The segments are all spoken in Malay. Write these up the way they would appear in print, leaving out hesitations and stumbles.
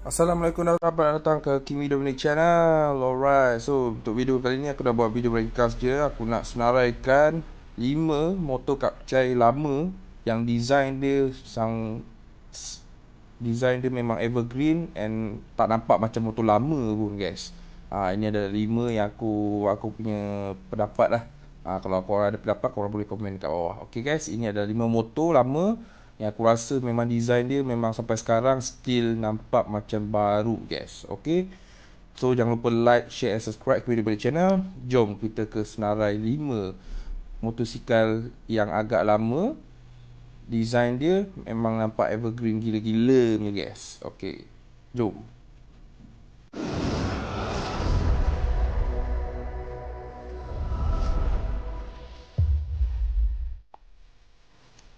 Assalamualaikum dan selamat datang ke Kimi Dominic Channel. Alright, so untuk video kali ni aku dah buat video ringkas je. Aku nak senaraikan 5 motor kapcai lama yang design dia memang evergreen and tak nampak macam motor lama pun, guys. Ini adalah 5 yang aku punya pendapat lah. Kalau korang ada pendapat, korang boleh komen kat bawah. Okay guys, ini adalah 5 motor lama yang aku rasa memang design dia memang sampai sekarang still nampak macam baru, guys. Okay, so jangan lupa like, share and subscribe ke video channel. Jom kita ke senarai 5 motosikal yang agak lama. Design dia memang nampak evergreen gila-gila punya, guys. Okay, jom.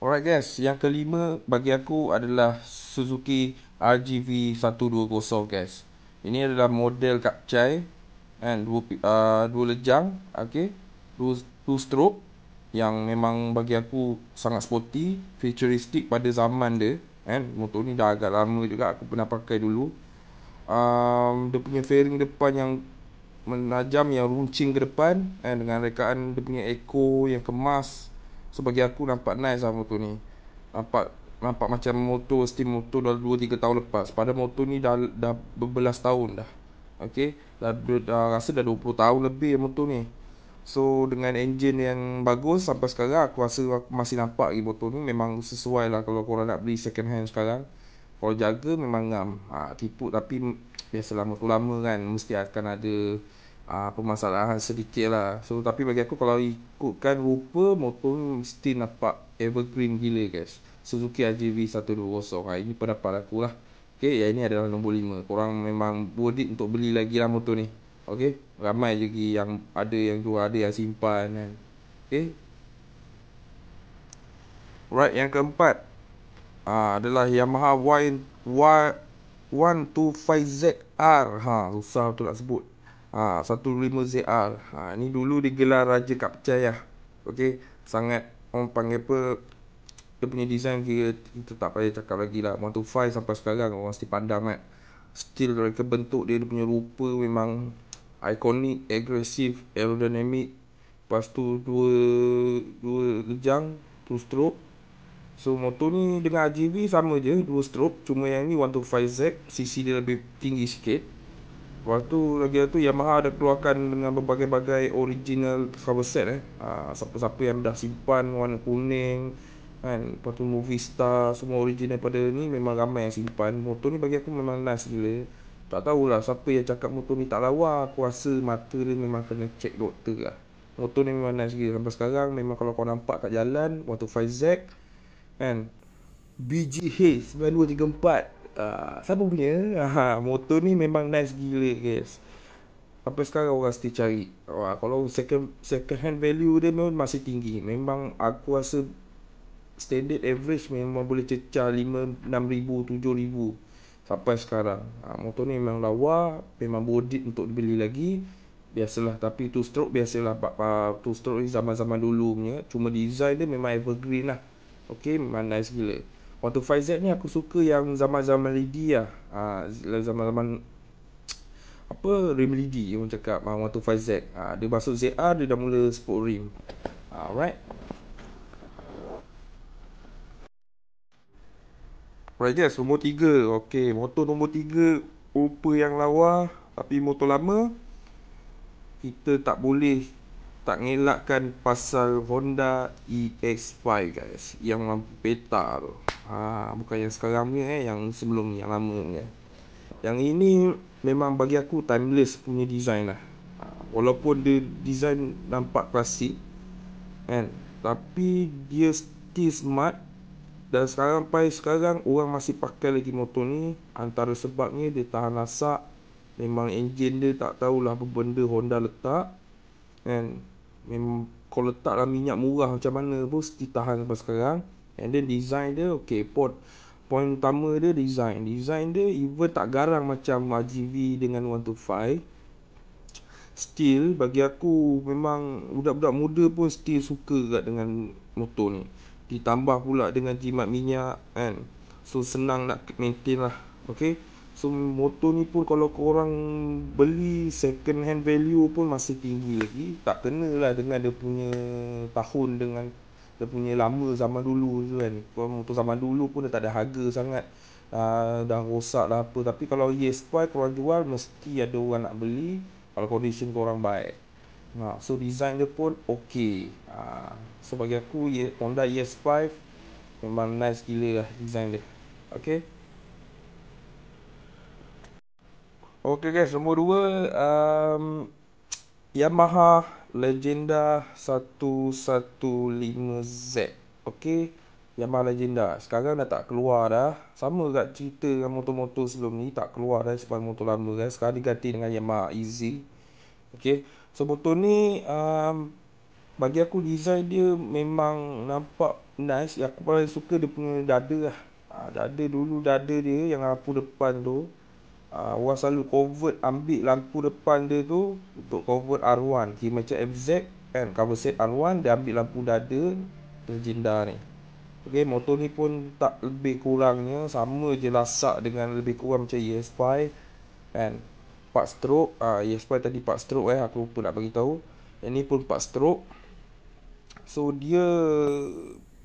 Alright guys, yang kelima bagi aku adalah Suzuki RGV 120, guys. Ini adalah model kapcai kan, dua lejang, okey, dua stroke yang memang bagi aku sangat sporty, futuristic pada zaman dia kan. Motor ni dah agak lama juga, aku pernah pakai dulu. Dia punya fairing depan yang menajam, yang runcing ke depan dengan rekaan dia punya echo yang kemas. So bagi aku nampak nice lah motor ni. Nampak macam motor steam motor dah 2-3 tahun lepas. Pada motor ni dah berbelas tahun dah. Okay, dah rasa dah 20 tahun lebih motor ni. So dengan enjin yang bagus sampai sekarang, aku rasa aku masih nampak lagi motor ni memang sesuai lah kalau korang nak beli second hand sekarang. Kalau jaga memang ngam. Tipu tapi biasalah motor lama kan, mesti akan ada permasalahan sedikit lah. So tapi bagi aku kalau ikutkan rupa, motor ni mesti nampak evergreen gila, guys. Suzuki RGV 120. Ini pendapat aku lah. Okay, yang ini adalah nombor 5. Korang memang worth it untuk beli lagi lah motor ni. Okay, ramai lagi yang ada yang jual, ada yang simpan kan. Okay, right, yang keempat adalah Yamaha Y125ZR. Susah betul nak sebut. 125ZR. Ni dulu digelar Raja Kapcai lah. Okey, sangat orang panggil apa, dia punya design kita tak payah cakap lagi lah. 125 sampai sekarang orang mesti pandang kan. Still mereka bentuk dia punya rupa memang ikonik, agresif, aerodynamic. Lepas tu dua lejang, two stroke. So motor ni dengan RGV sama je, 2 stroke, cuma yang ni 125Z, cc dia lebih tinggi sikit. Lepas tu lagi tu Yamaha ada keluarkan dengan berbagai-bagai original cover set siapa-siapa yang dah simpan warna kuning kan. Lepas tu Movie Star, semua original pada ni memang ramai yang simpan. Motor ni bagi aku memang nice gila. Tak tahulah siapa yang cakap motor ni tak lawa. Aku rasa mata dia memang kena check doktor lah. Motor ni memang nice gila. Sampai sekarang memang kalau kau nampak kat jalan 125Z kan, BGH 9234, siapa punya? Motor ni memang nice gila, guys. Sampai sekarang orang mesti cari. Kalau second hand value dia memang masih tinggi. Memang aku rasa standard average memang boleh cecah 5, 6 ribu, 7 ribu sampai sekarang. Motor ni memang lawa, memang bodit untuk dibeli lagi. Biasalah, tapi two stroke biasalah. Two stroke ni zaman-zaman dulu punya. Cuma design dia memang evergreen lah. Okay, memang nice gila. 125Z ni aku suka yang zaman-zaman ready lah. Zaman-zaman apa, rim ready orang cakap. 125Z, dia masuk ZR, dia dah mula sport rim. Alright. Right guys, nombor 3. Okay, motor nombor 3, rupa yang lawa tapi motor lama. Kita tak boleh tak ngelakkan pasal Honda EX5, guys. Yang lampu peta tu. Bukan yang sekarang ni, yang sebelum ni, yang lama ni. Yang ini memang bagi aku timeless punya design lah. Walaupun dia design nampak klasik kan, tapi dia still smart. Dan sampai sekarang orang masih pakai lagi motor ni. Antara sebabnya dia tahan lasak. Memang enjin dia tak tahulah apa benda Honda letak kan. Memang kalau letaklah minyak murah macam mana pun mesti tahan sampai sekarang. And then design dia okay. Point utama dia design dia even tak garang macam RGV dengan 125. Still bagi aku memang budak-budak muda pun still suka kat dengan motor ni. Ditambah pula dengan jimat minyak kan, so senang nak maintain lah. Okay, So motor ni pun kalau korang beli second hand value pun masih tinggi lagi. Tak kena lah dengan dia punya tahun, dengan dia punya lama zaman dulu tu kan. Kalau motor zaman dulu pun dia tak ada harga sangat, dah rosak lah apa. Tapi kalau ES5 korang jual, mesti ada orang nak beli kalau condition korang baik. So design dia pun ok. So bagi aku Honda ES5 memang nice gila lah design dia. Ok. Ok guys, nombor 2, Yamaha Legenda 115Z. Ok, Yamaha Legenda sekarang dah tak keluar dah. Sama kat cerita dengan motor-motor sebelum ni, tak keluar dah sebab motor lama kan. Sekarang diganti dengan Yamaha EZ. Ok, so motor ni bagi aku design dia memang nampak nice. Aku paling suka dia punya dada lah. Dada dulu, dada dia yang lampu depan tu, orang selalu convert, ambil lampu depan dia tu untuk convert R1. Kira macam FZ kan, cover set R1, dia ambil lampu dada Legenda ni. Ok, motor ni pun tak lebih kurangnya sama je lasak dengan lebih kurang macam ES5 kan. 4 stroke, ES5 tadi 4 stroke aku lupa nak bagi tahu. Yang ni pun 4 stroke. So dia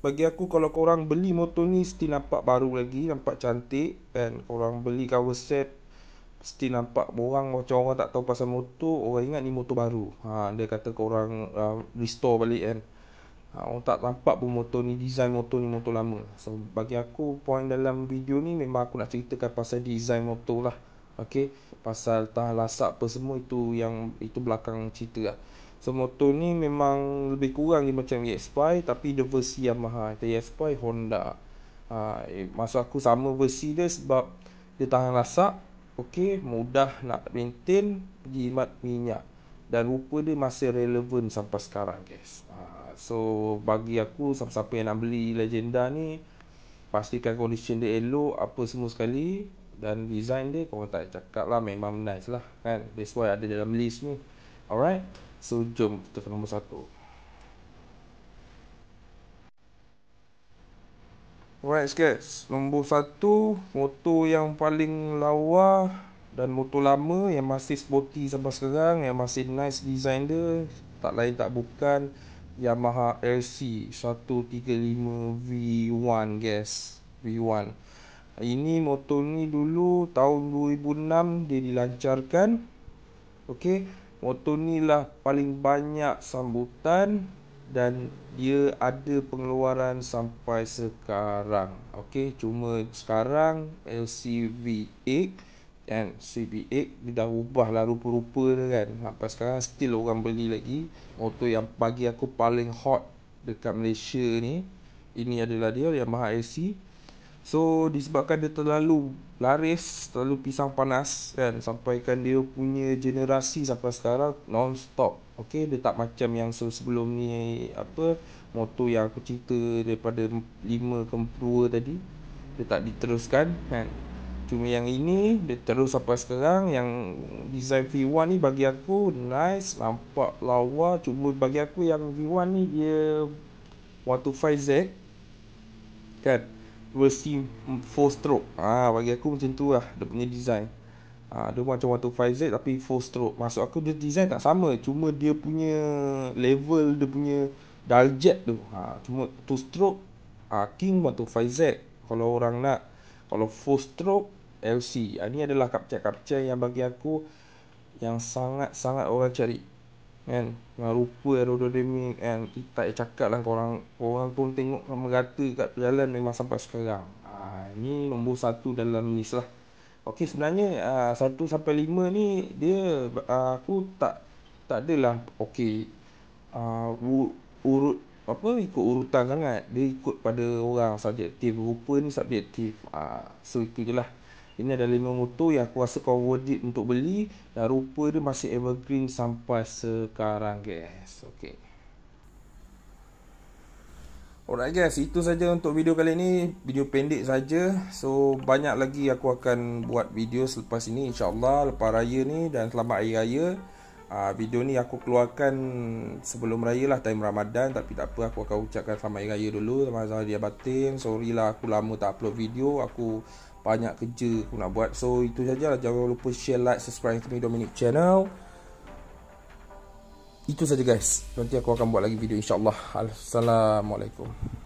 bagi aku kalau korang beli motor ni still nampak baru lagi, nampak cantik kan. Korang beli cover set still nampak, orang macam orang tak tahu pasal motor, orang ingat ni motor baru. Dia kata korang restore balik kan. Orang tak nampak pun motor ni, design motor ni motor lama. So bagi aku point dalam video ni memang aku nak ceritakan pasal design motor lah. Ok, pasal tahan lasak apa semua itu belakang cerita lah. So motor ni memang lebih kurang dia macam ES5 tapi dia versi Yamaha. ES5 Honda. Maksud aku sama versi dia sebab dia tahan lasak, ok, mudah nak maintain, jimat minyak, dan rupa dia masih relevan sampai sekarang guys. So bagi aku, siapa-siapa yang nak beli Legenda ni, pastikan condition dia elok apa semua sekali. Dan design dia korang tak cakap lah, memang nice lah kan. That's why ada dalam list ni. Alright, so jom kita ke nombor 1. Alright guys, nombor 1, motor yang paling lawa dan motor lama yang masih sporty sampai sekarang, yang masih nice design dia, tak lain tak bukan Yamaha LC 135 V1 guys. V1 ini motor ni dulu tahun 2006 dia dilancarkan. Ok, motor ni lah paling banyak sambutan dan dia ada pengeluaran sampai sekarang. Ok, cuma sekarang LCV8 kan, CB8 dia dah ubah lah rupa-rupa dia kan. Sampai sekarang still orang beli lagi. Motor yang bagi aku paling hot dekat Malaysia ni, ini adalah dia Yamaha LC. So disebabkan dia terlalu laris, terlalu pisang panas kan, sampaikan dia punya generasi sampai sekarang non-stop. Ok, dia tak macam yang sebelum ni, apa, motor yang aku cerita daripada 5 ke 2 tadi, dia tak diteruskan kan. Cuma yang ini dia terus sampai sekarang. Yang design V1 ni bagi aku nice, nampak lawa. Cuma bagi aku yang V1 ni dia 125Z kan, versi 4 stroke. Bagi aku macam tu lah dia punya design. Dia macam 125Z tapi 4 stroke. Maksud aku dia design tak sama, cuma dia punya level, dia punya darjat tu. Cuma 2 stroke King 125Z kalau orang nak. Kalau 4 stroke LC. Ni adalah kapcai-kapcai yang bagi aku yang sangat-sangat orang cari kan. Dengan rupa aerodinamik kan, kita tak cakap lah, korang pun tengok merata kat jalan memang sampai sekarang. Ni nombor 1 dalam list lah. Ok, sebenarnya 1 sampai 5 ni dia aku tak adalah ok, urut apa, ikut urutan sangat. Dia ikut pada orang, subjektif. Rupa ni subjektif. So itu je lah. Ini adalah 5 motor yang aku rasa kau worth it untuk beli, dan rupa dia masih evergreen sampai sekarang guys. Ok, alright guys, itu saja untuk video kali ini. Video pendek saja. So banyak lagi aku akan buat video selepas ini, InsyaAllah lepas raya ni, dan selamat hari raya. Video ni aku keluarkan sebelum raya lah, time Ramadan. Tapi tak apa, aku akan ucapkan selamat hari raya dulu, selamat hari raya batin. Sorry lah aku lama tak upload video. Aku banyak kerja aku nak buat. So itu sajalah, jangan lupa share, like, subscribe kami Dominic Channel. Itu saja guys, nanti aku akan buat lagi video insyaAllah. Assalamualaikum.